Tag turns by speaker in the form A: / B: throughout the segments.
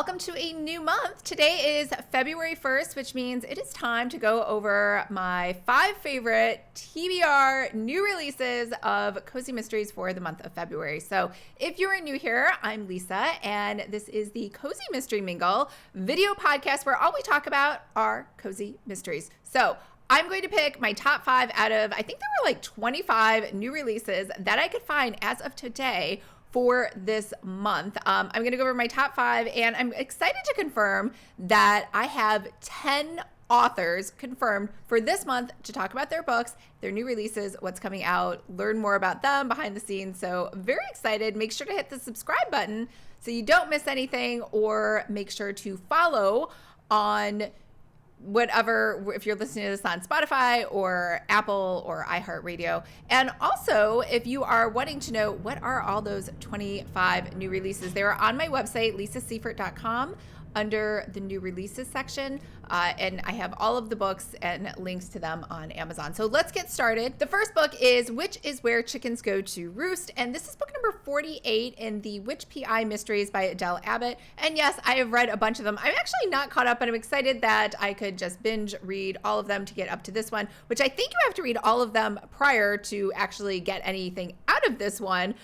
A: welcome to a new month. Today is February 1st, which means it is time to go over my 5 favorite TBR new releases of Cozy Mysteries for the month of February. So if you are new here, I'm Lisa, and this is the Cozy Mystery Mingle video podcast where all we talk about are cozy mysteries. So I'm going to pick my top 5 out of, I think there were like 25 new releases that I could find as of today for this month. I'm going to go over my top 5, and I'm excited to confirm that I have 10 authors confirmed for this month to talk about their books, their new releases, what's coming out, learn more about them behind the scenes. So very excited. Make sure to hit the subscribe button so you don't miss anything, or make sure to follow on whatever, if you're listening to this on Spotify or Apple or iHeartRadio. And also, if you are wanting to know what are all those 25 new releases, they are on my website, lisaseifert.com, under the new releases section. And I have all of the books and links to them on Amazon. So let's get started. The first book is Which is Where Chickens Go to Roost. And this is book number 48 in the Witch PI Mysteries by Adele Abbott. And yes, I have read a bunch of them. I'm actually not caught up, but I'm excited that I could just binge read all of them to get up to this one, which I think you have to read all of them prior to actually get anything out of this one.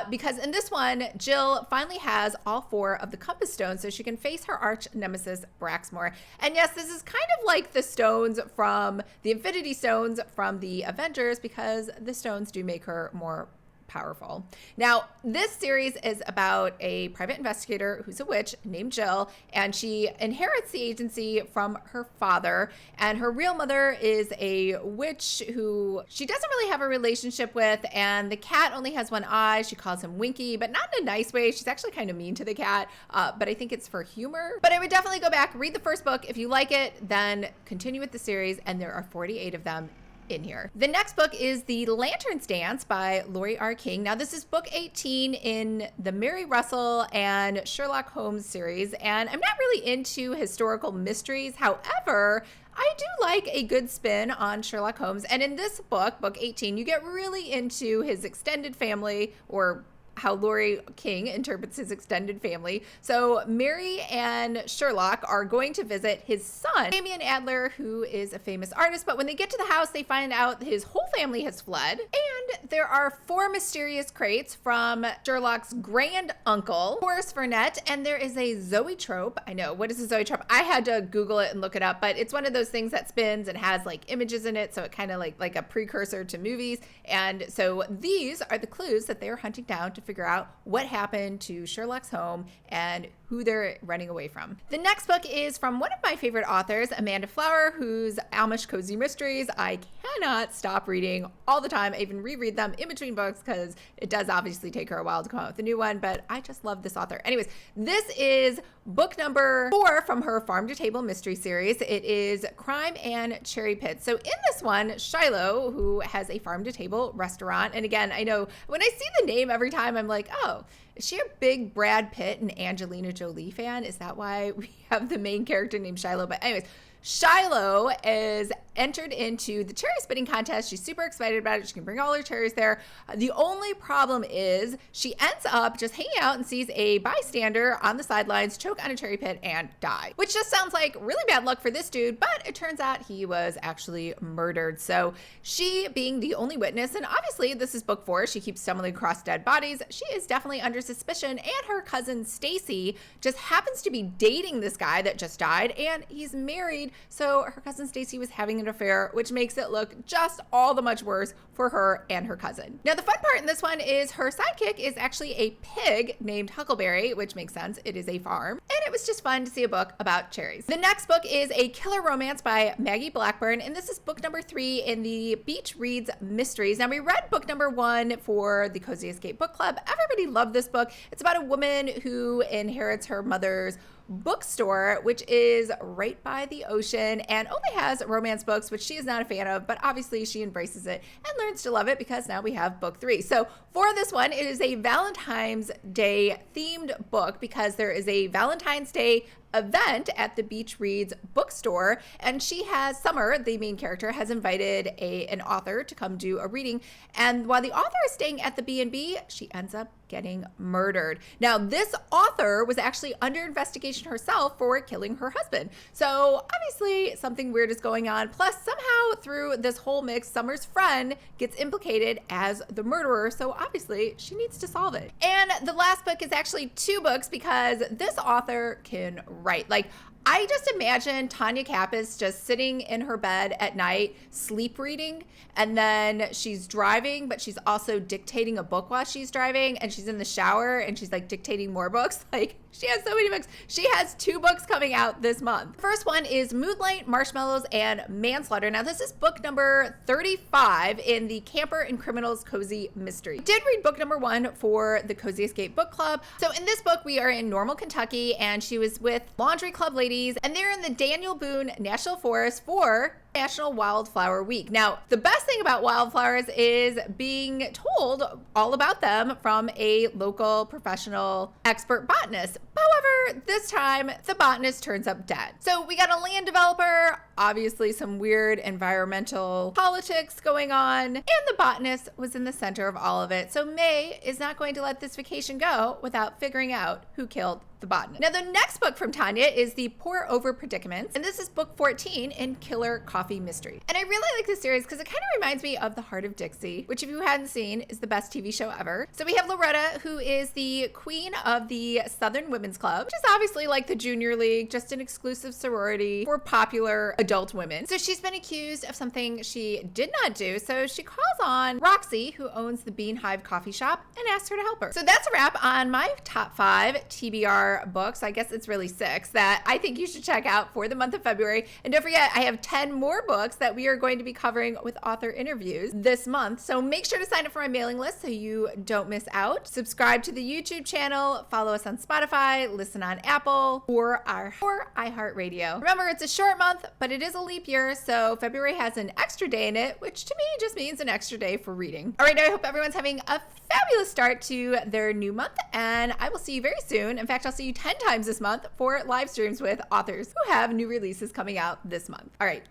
A: Because in this one, Jill finally has all 4 of the Kappes stones so she can face her arch nemesis, Braxmore. And yes, this is kind of like the stones from the Infinity Stones from the Avengers, because the stones do make her more powerful. Now, this series is about a private investigator who's a witch named Jill, and she inherits the agency from her father, and her real mother is a witch who she doesn't really have a relationship with, and the cat only has one eye. She calls him Winky, but not in a nice way. She's actually kind of mean to the cat, but I think it's for humor. But I would definitely go back, read the first book. If you like it, then continue with the series, and there are 48 of them in here. The next book is The Lantern's Dance by Laurie R. King. Now, this is book 18 in the Mary Russell and Sherlock Holmes series, and I'm not really into historical mysteries. However, I do like a good spin on Sherlock Holmes, and in this book, book 18, you get really into his extended family, or how Laurie King interprets his extended family. So Mary and Sherlock are going to visit his son, Damian Adler, who is a famous artist. But when they get to the house, they find out his whole family has fled. And there are 4 mysterious crates from Sherlock's grand uncle, Horace Vernet. And there is a zoetrope. I know, what is a zoetrope? I had to Google it and look it up, but it's one of those things that spins and has like images in it. So it kind of like a precursor to movies. And so these are the clues that they're hunting down to figure out what happened to Sherlock's home and who they're running away from. The next book is from one of my favorite authors, Amanda Flower, whose Amish Cozy Mysteries I cannot stop reading all the time. I even reread them in between books because it does obviously take her a while to come out with a new one, but I just love this author. Anyways, this is book number 4 from her Farm to Table mystery series. It is Crime and Cherry Pit. So in this one, Shiloh, who has a farm to table restaurant, and again, I know when I see the name every time, I'm like, oh, is she a big Brad Pitt and Angelina Jolie fan? Is that why we have the main character named Shiloh? But anyways, Shiloh is entered into the cherry spitting contest. She's super excited about it. She can bring all her cherries there. The only problem is she ends up just hanging out and sees a bystander on the sidelines choke on a cherry pit and die, which just sounds like really bad luck for this dude, but it turns out he was actually murdered. So she, being the only witness, and obviously this is book 4, she keeps stumbling across dead bodies, she is definitely under suspicion, and her cousin Stacy just happens to be dating this guy that just died, and he's married. So her cousin Stacy was having an affair, which makes it look just all the much worse for her and her cousin. Now, the fun part in this one is her sidekick is actually a pig named Huckleberry, which makes sense. It is a farm. And it was just fun to see a book about cherries. The next book is A Killer Romance by Maggie Blackburn, and this is book number 3 in the Beach Reads Mysteries. Now, we read book number 1 for the Cozy Escape Book Club. Everybody loved this book. It's about a woman who inherits her mother's bookstore, which is right by the ocean and only has romance books, which she is not a fan of, but obviously she embraces it and learns to love it because now we have book 3. So for this one, it is a Valentine's Day themed book because there is a Valentine's Day event at the Beach Reads bookstore, and Summer, the main character, has invited an author to come do a reading, and while the author is staying at the B&B, she ends up getting murdered. Now, this author was actually under investigation herself for killing her husband. So obviously something weird is going on. Plus, somehow through this whole mix, Summer's friend gets implicated as the murderer. So obviously she needs to solve it. And the last book is actually 2 books because this author can write. Like, I just imagine Tonya Kappes just sitting in her bed at night, sleep reading, and then she's driving, but she's also dictating a book while she's driving, and she's in the shower and she's like dictating more books. Like, she has so many books. She has 2 books coming out this month. First one is Moonlight, Marshmallows, and Manslaughter. Now, this is book number 35 in the Camper and Criminals Cozy Mystery. I did read book number 1 for the Cozy Escape Book Club. So in this book, we are in Normal, Kentucky, and she was with Laundry Club ladies, and they're in the Daniel Boone National Forest for National Wildflower Week. Now, the best thing about wildflowers is being told all about them from a local professional expert botanist. However, this time the botanist turns up dead. So we got a land developer, obviously some weird environmental politics going on, and the botanist was in the center of all of it. So May is not going to let this vacation go without figuring out who killed the botanist. Now, the next book from Tonya is the Pour Over Predicaments, and this is book 14 in Killer Coffee Mystery. And I really like this series because it kind of reminds me of The Heart of Dixie, which if you hadn't seen is the best TV show ever. So we have Loretta, who is the queen of the Southern Women's Club, which is obviously like the Junior League, just an exclusive sorority for popular adult women. So she's been accused of something she did not do, so she calls on Roxy, who owns the Bean Hive coffee shop, and asks her to help her. So that's a wrap on my top 5 TBR books. I guess it's really 6 that I think you should check out for the month of February. And don't forget, I have 10 more books that we are going to be covering with author interviews this month. So make sure to sign up for my mailing list so you don't miss out. Subscribe to the YouTube channel, follow us on Spotify, listen on Apple or iHeartRadio. Remember, it's a short month, but it is a leap year, so February has an extra day in it, which to me just means an extra day for reading. All right, I hope everyone's having a fabulous start to their new month, and I will see you very soon. In fact, I'll see you 10 times this month for live streams with authors who have new releases coming out this month. All right,